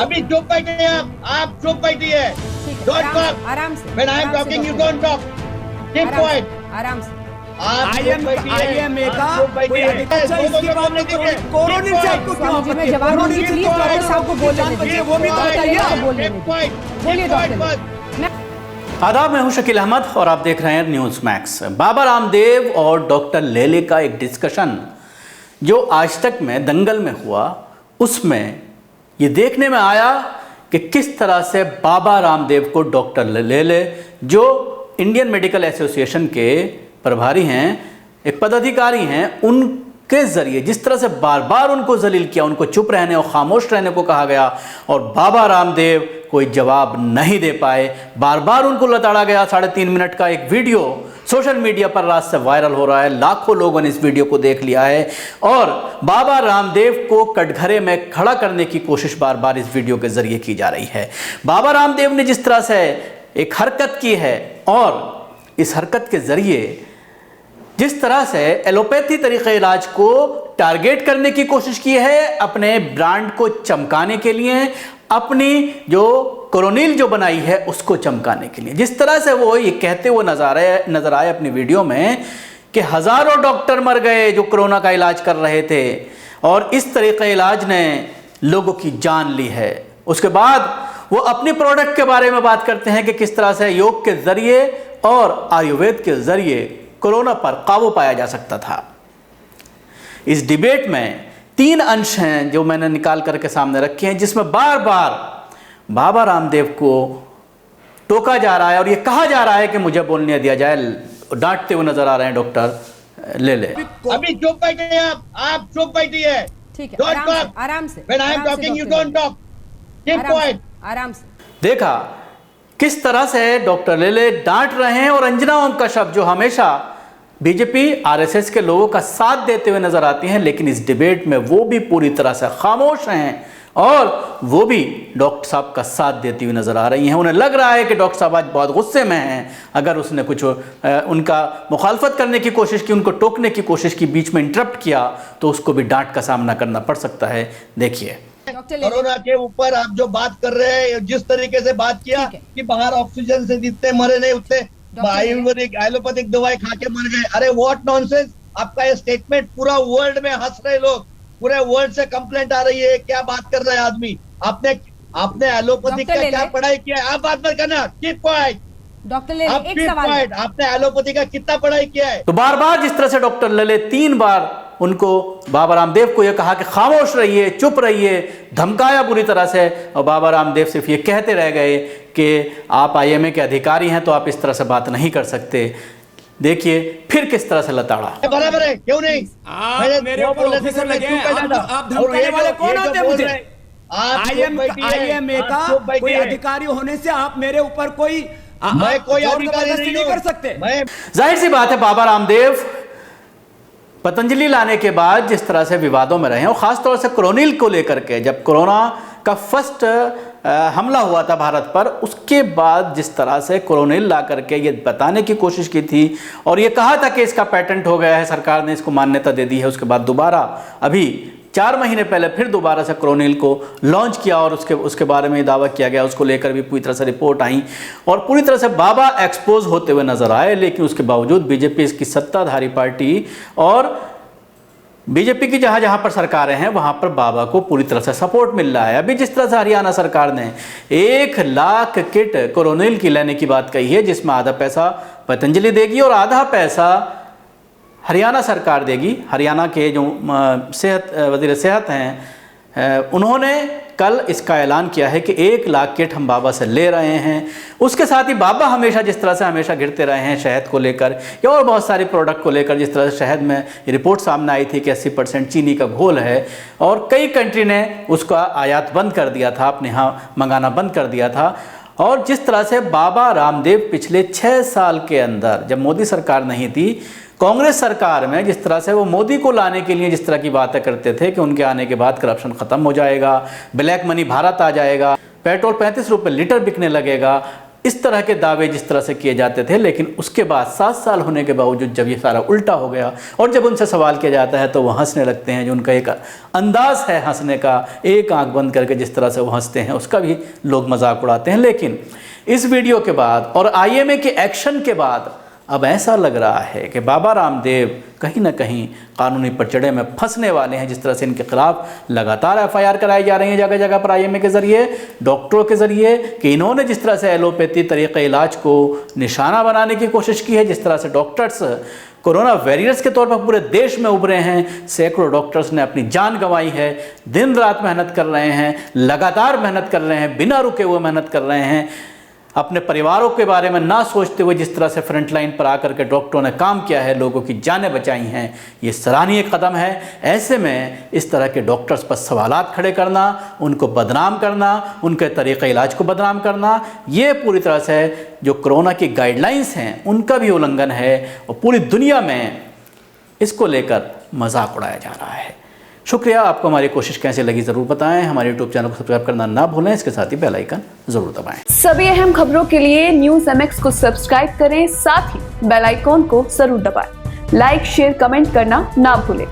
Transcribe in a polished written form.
अभी चुप बैठिए, आप चुप बैठिए। डोंट टॉक, आराम से। When I am talking you don't talk, keep quiet. आराम से। आईएमए का कोई अधिकारी इसकी बात नहीं करो। कोरोनिल साहब को क्यों स्वामी जी, मैं जवाब दूंगी, प्लीज डॉक्टर साहब को बोलने दीजिए, वो भी तो बताइए। बोलिए डॉक्टर। आदाब, मैं हूं शकील अहमद और आप देख रहे हैं न्यूज़ मैक्स। बाबा रामदेव और डॉक्टर लेले का एक डिस्कशन जो आज तक में दंगल में हुआ, उसमें ये देखने में आया कि किस तरह से बाबा रामदेव को डॉक्टर लेले, जो इंडियन मेडिकल एसोसिएशन के प्रभारी हैं, एक पदाधिकारी हैं, उनके ज़रिए जिस तरह से बार बार उनको जलील किया, उनको चुप रहने और खामोश रहने को कहा गया और बाबा रामदेव कोई जवाब नहीं दे पाए। बार बार उनको लताड़ा गया। 3.5 मिनट का एक वीडियो सोशल मीडिया पर रात से वायरल हो रहा है। लाखों लोगों ने इस वीडियो को देख लिया है और बाबा रामदेव को कटघरे में खड़ा करने की कोशिश बार बार इस वीडियो के जरिए की जा रही है। बाबा रामदेव ने जिस तरह से एक हरकत की है और इस हरकत के जरिए जिस तरह से एलोपैथी तरीके इलाज को टारगेट करने की कोशिश की है, अपने ब्रांड को चमकाने के लिए, अपनी जो कोरोनिल जो बनाई है उसको चमकाने के लिए, जिस तरह से वो ये कहते हुए नजर आए अपनी वीडियो में कि हजारों डॉक्टर मर गए जो कोरोना का इलाज कर रहे थे और इस तरीके इलाज ने लोगों की जान ली है। उसके बाद वो अपनी प्रोडक्ट के बारे में बात करते हैं कि किस तरह से योग के जरिए और आयुर्वेद के जरिए कोरोना पर काबू पाया जा सकता था। इस डिबेट में 3 अंश हैं जो मैंने निकाल करके सामने रखे हैं, जिसमें बार बार बाबा रामदेव को टोका जा रहा है और ये कहा जा रहा है कि मुझे बोलने दिया जाए। डांटते हुए नजर आ रहे हैं डॉक्टर लेले। अभी चुप बैठिए, आप चुप बैठिए। ठीक है, डोंट टॉक, आराम से। When I am talking you don't talk, keep quiet. आराम से। देखा किस तरह से डॉक्टर लेले डांट रहे हैं और अंजना ओम कश्यप जो हमेशा बीजेपी आरएसएस के लोगों का साथ देते हुए नजर आती हैं, लेकिन इस डिबेट में वो भी पूरी तरह से खामोश हैं और वो भी डॉक्टर साहब का साथ देती हुई नजर आ रही हैं। उन्हें लग रहा है कि डॉक्टर साहब आज बहुत गुस्से में हैं। अगर उसने कुछ उनका मुखालफत करने की कोशिश की, उनको टोकने की कोशिश की, बीच में इंटरप्ट किया, तो उसको भी डांट का सामना करना पड़ सकता है। देखिए कोरोना के ऊपर आप जो बात कर रहे हैं, जिस तरीके से बात किया कि बाहर ऑक्सीजन से जितने मरे नहीं उतने आयुर्वेदिक एलोपैथिक दवाई खा के मर गए। अरे व्हाट नॉनसेंस, आपका ये स्टेटमेंट पूरा वर्ल्ड में हंस रहे लोग, पूरे वर्ल्ड से कंप्लेंट आ रही है। क्या बात कर रहे हैं आदमी? आपने एलोपैथिक का क्या पढ़ाई किया है? आप बात मत करना, कीप क्वाइट। डॉक्टर लेले, एक सवाल, आपने एलोपैथी का कितना पढ़ाई किया है? तो बार बार जिस तरह से डॉक्टर लेले 3 बार उनको बाबा रामदेव को यह कहा कि खामोश रहिए, चुप रहिए, धमकाया बुरी तरह से, और बाबा रामदेव सिर्फ ये कहते रह गए कि आप आईएमए के अधिकारी हैं तो आप इस तरह से बात नहीं कर सकते। देखिए फिर किस तरह से लताड़ा। बराबर है, क्यों नहीं? आप मेरे ऊपर ऑफिसर लगे हैं, आप धमकाने वाले कौन होते हैं मुझे? आईएमए का कोई अधिकारी होने से आप मेरे ऊपर कोई अधिकारी नहीं कर सकते। जाहिर सी बात है, बाबा रामदेव पतंजलि लाने के बाद जिस तरह से विवादों में रहे और खासतौर से कोरोनिल को लेकर के, जब कोरोना का फर्स्ट हमला हुआ था भारत पर, उसके बाद जिस तरह से कोरोनिल ला करके ये बताने की कोशिश की थी और ये कहा था कि इसका पेटेंट हो गया है, सरकार ने इसको मान्यता दे दी है। उसके बाद दोबारा अभी 4 महीने पहले फिर दोबारा से कोरोनिल को लॉन्च किया और उसके बारे में दावा किया गया। उसको लेकर भी पूरी तरह से रिपोर्ट आई और पूरी तरह से बाबा एक्सपोज होते हुए नजर आए। लेकिन उसके बावजूद बीजेपी, इसकी सत्ताधारी पार्टी और बीजेपी की जहां जहां पर सरकारें हैं वहां पर बाबा को पूरी तरह से सपोर्ट मिल रहा है। अभी जिस तरह से हरियाणा सरकार ने 1 लाख किट कोरोनिल की लेने की बात कही है, जिसमें आधा पैसा पतंजलि देगी और आधा पैसा हरियाणा सरकार देगी। हरियाणा के जो वज़ीर सेहत हैं, उन्होंने कल इसका ऐलान किया है कि 1 लाख किट हम बाबा से ले रहे हैं। उसके साथ ही बाबा हमेशा जिस तरह से हमेशा घिरते रहे हैं शहद को लेकर या और बहुत सारी प्रोडक्ट को लेकर, जिस तरह से शहद में रिपोर्ट सामने आई थी कि 80% चीनी का घोल है और कई कंट्री ने उसका आयात बंद कर दिया था, अपने यहाँ मंगाना बंद कर दिया था। और जिस तरह से बाबा रामदेव पिछले 6 साल के अंदर, जब मोदी सरकार नहीं थी, कांग्रेस सरकार में जिस तरह से वो मोदी को लाने के लिए जिस तरह की बातें करते थे कि उनके आने के बाद करप्शन खत्म हो जाएगा, ब्लैक मनी भारत आ जाएगा, पेट्रोल 35 रुपये लीटर बिकने लगेगा, इस तरह के दावे जिस तरह से किए जाते थे, लेकिन उसके बाद 7 साल होने के बावजूद जब ये सारा उल्टा हो गया और जब उनसे सवाल किया जाता है तो वो हंसने लगते हैं। जो उनका एक अंदाज़ है हंसने का, एक आंख बंद करके जिस तरह से वो हंसते हैं, उसका भी लोग मजाक उड़ाते हैं। लेकिन इस वीडियो के बाद और IMA के एक्शन के बाद अब ऐसा लग रहा है कि बाबा रामदेव कहीं ना कहीं कानूनी पचड़े में फंसने वाले हैं। जिस तरह से इनके खिलाफ लगातार FIR कराई जा रही हैं जगह जगह पर IMA के ज़रिए, डॉक्टरों के ज़रिए, कि इन्होंने जिस तरह से एलोपैथी तरीक़े इलाज को निशाना बनाने की कोशिश की है, जिस तरह से डॉक्टर्स कोरोना वॉरियर्स के तौर पर पूरे देश में उभरे हैं। सैकड़ों डॉक्टर्स ने अपनी जान गंवाई है, दिन रात मेहनत कर रहे हैं, लगातार मेहनत कर रहे हैं, बिना रुके हुए मेहनत कर रहे हैं, अपने परिवारों के बारे में ना सोचते हुए जिस तरह से फ्रंट लाइन पर आकर के डॉक्टरों ने काम किया है, लोगों की जानें बचाई हैं, ये सराहनीय कदम है। ऐसे में इस तरह के डॉक्टर्स पर सवालात खड़े करना, उनको बदनाम करना, उनके तरीक़े इलाज को बदनाम करना, ये पूरी तरह से जो कोरोना की गाइडलाइंस हैं उनका भी उल्लंघन है और पूरी दुनिया में इसको लेकर मजाक उड़ाया जा रहा है। शुक्रिया। आपको हमारी कोशिश कैसे लगी ज़रूर बताएं। हमारे यूट्यूब चैनल को सब्सक्राइब करना ना भूलें, इसके साथ ही बेल आइकन ज़रूर दबाएं। सभी अहम खबरों के लिए न्यूज़ MX को सब्सक्राइब करें, साथ ही बेल आइकॉन को जरूर दबाएं। लाइक, शेयर, कमेंट करना ना भूलें।